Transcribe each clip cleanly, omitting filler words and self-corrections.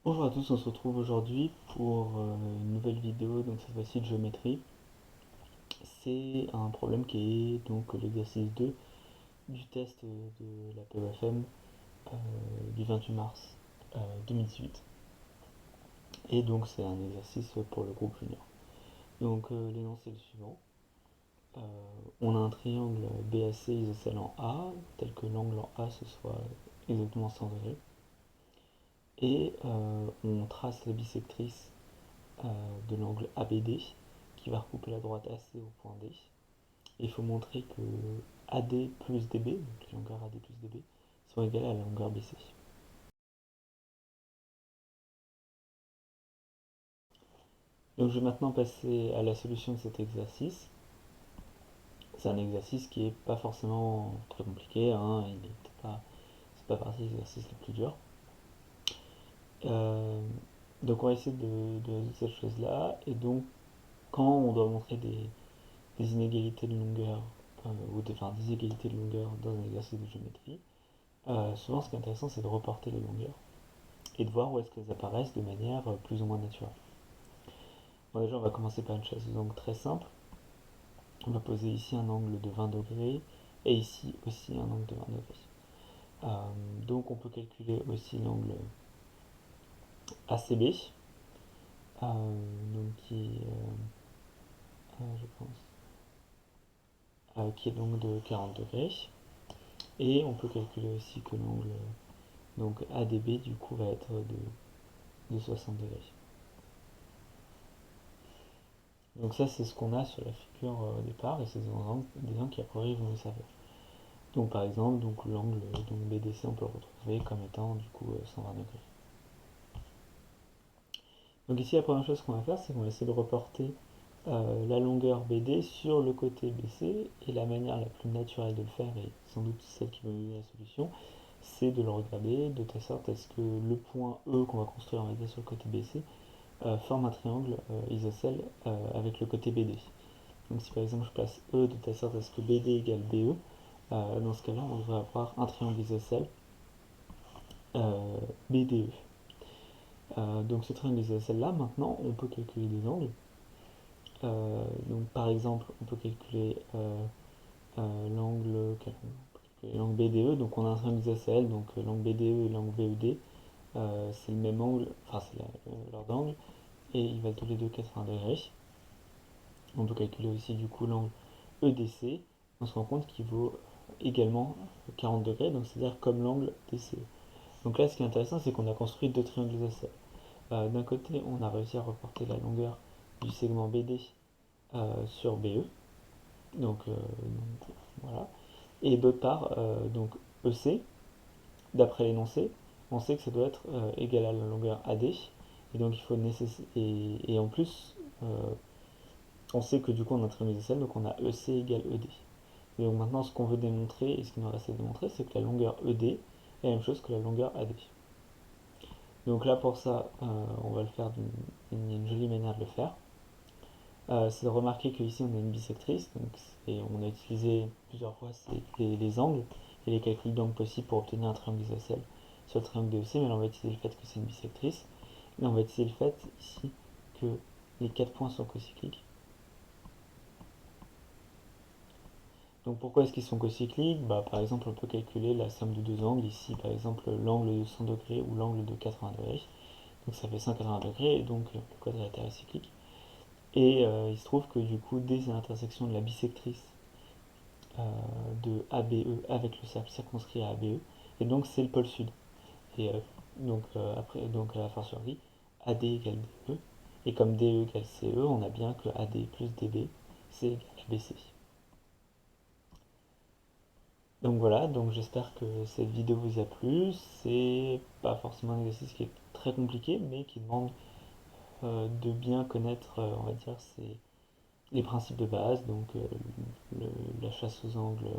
Bonjour à tous, on se retrouve aujourd'hui pour une nouvelle vidéo, donc cette fois-ci de géométrie. C'est un problème qui est donc l'exercice 2 du test de la POFM du 28 mars 2018. Et donc c'est un exercice pour le groupe junior. Donc l'énoncé est le suivant. Euh, on a un triangle BAC isocèle en A, tel que l'angle en A ce soit exactement 100 degrés. Et on trace la bisectrice de l'angle ABD qui va recouper la droite AC au point D. Et il faut montrer que AD plus DB, donc les longueurs AD plus DB, sont égales à la longueur BC. Donc je vais maintenant passer à la solution de cet exercice. C'est un exercice qui n'est pas forcément très compliqué, hein, c'est pas partie des exercices les plus durs. Euh, donc on va essayer de résoudre cette chose-là, et donc quand on doit montrer des inégalités de longueur, des égalités de longueur dans un exercice de géométrie, souvent ce qui est intéressant c'est de reporter les longueurs et de voir où est-ce qu'elles apparaissent de manière plus ou moins naturelle. Bon, déjà on va commencer par une chose donc très simple. On va poser ici un angle de 20 degrés et ici aussi un angle de 20 degrés. Donc on peut calculer aussi l'angle ACB, donc je pense, qui est donc de 40 degrés. Et on peut calculer aussi que l'angle donc ADB du coup va être de 60 degrés. Donc ça c'est ce qu'on a sur la figure au départ et c'est des angles qui a priori vont nous servir. Donc par exemple donc l'angle donc BDC on peut le retrouver comme étant du coup 120 degrés. Donc ici la première chose qu'on va faire c'est qu'on va essayer de reporter la longueur BD sur le côté BC et la manière la plus naturelle de le faire et sans doute celle qui va nous donner la solution c'est de le regarder de telle sorte à ce que le point E qu'on va construire on va dire sur le côté BC forme un triangle isocèle avec le côté BD. Donc si par exemple je place E de telle sorte à ce que BD égale BE, dans ce cas-là on devrait avoir un triangle isocèle BDE. Donc ce triangle isocèle là, maintenant on peut calculer des angles. Donc par exemple on peut calculer l'angle l'angle BDE, donc on a un triangle isocèle, donc l'angle BDE et l'angle BED, c'est le même angle, enfin c'est leur d'angle, et ils valent tous les deux 80 degrés. On peut calculer aussi du coup l'angle EDC, on se rend compte qu'il vaut également 40 degrés, donc c'est-à-dire comme l'angle DCE. Donc là ce qui est intéressant c'est qu'on a construit deux triangles isocèles. D'un côté on a réussi à reporter la longueur du segment BD sur BE, donc voilà. Et d'autre part, donc EC, d'après l'énoncé, on sait que ça doit être égal à la longueur AD, et donc il faut et en plus, on sait que du coup on a un triangle isocèle, donc on a EC égale ED. Et donc maintenant ce qu'on veut démontrer, et ce qu'il nous reste à démontrer, c'est que la longueur ED est la même chose que la longueur AD. Donc là pour ça, on va le faire d'une jolie manière de le faire. C'est de remarquer qu'ici on a une bisectrice, donc on a utilisé plusieurs fois les angles et les calculs d'angles possibles pour obtenir un triangle isocèle sur le triangle DEC, mais là on va utiliser le fait que c'est une bisectrice, et on va utiliser le fait ici que les 4 points sont cocycliques. Donc pourquoi est-ce qu'ils sont cocycliques? Par exemple on peut calculer la somme de deux angles, ici par exemple l'angle de 100 degrés ou l'angle de 80 degrés, donc ça fait 180 degrés, et donc le quadrilatère est cyclique. Et il se trouve que du coup dès l'intersection de la bisectrice de ABE avec le cercle circonscrit à ABE, et donc c'est le pôle sud. Et après, donc à la fortiori, AD égale DE, et comme DE égale CE, on a bien que AD plus DB, c'est égal à BC. Donc voilà, donc j'espère que cette vidéo vous a plu. C'est pas forcément un exercice qui est très compliqué, mais qui demande de bien connaître, on va dire, les principes de base, donc la chasse aux angles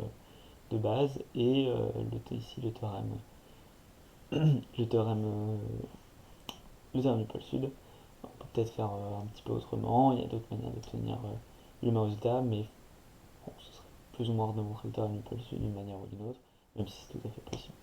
de base et ici le théorème, le théorème du pôle sud. On peut peut-être faire un petit peu autrement, il y a d'autres manières d'obtenir le même résultat, mais bon, ce serait plus ou moins de montrer le théorème du pôle sud d'une manière ou d'une autre, même si c'est tout à fait possible.